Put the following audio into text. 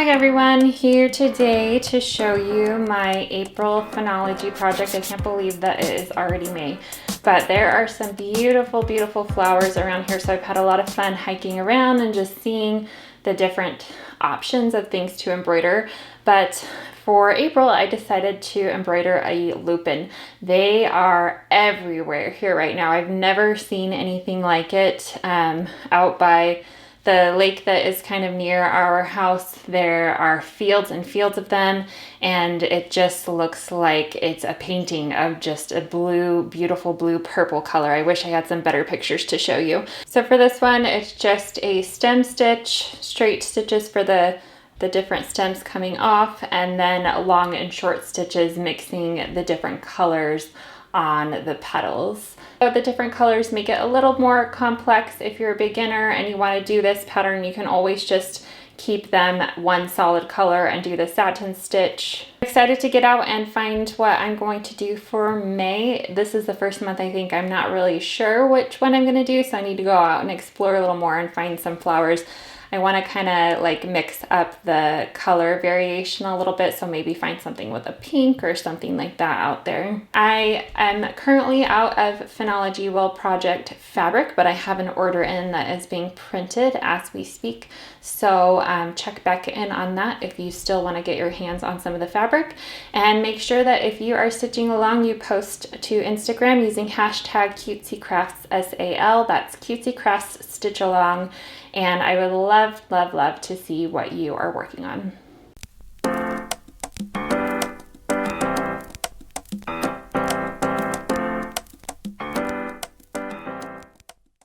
Hi everyone, here today to show you my April Phenology project. I can't believe that it is already May, but there are some beautiful, beautiful flowers around here. So I've had a lot of fun hiking around and just seeing the different options of things to embroider. But for April, I decided to embroider a lupin. They are everywhere here right now. I've never seen anything like it out by the lake that is kind of near our house. There are fields and fields of them, and it just looks like it's a painting of just a blue, beautiful blue purple color. I wish I had some better pictures to show you. So for this one, it's just a stem stitch, straight stitches for the different stems coming off, and then long and short stitches mixing the different colors on the petals. So the different colors make it a little more complex. If you're a beginner and you want to do this pattern, you can always just keep them one solid color and do the satin stitch. I'm excited to get out and find what I'm going to do for May. This is the first month I think I'm not really sure which one I'm going to do, so I need to go out and explore a little more and find some flowers. I want to kind of like mix up the color variation a little bit, so maybe find something with a pink or something like that out there. I am currently out of Phenology Will Project fabric, but I have an order in that is being printed as we speak. So check back in on that if you still want to get your hands on some of the fabric. And make sure that if you are stitching along, you post to Instagram using hashtag cutesy_crafts_SAL. That's cutesy_crafts stitch along. And I would love, love, love to see what you are working on.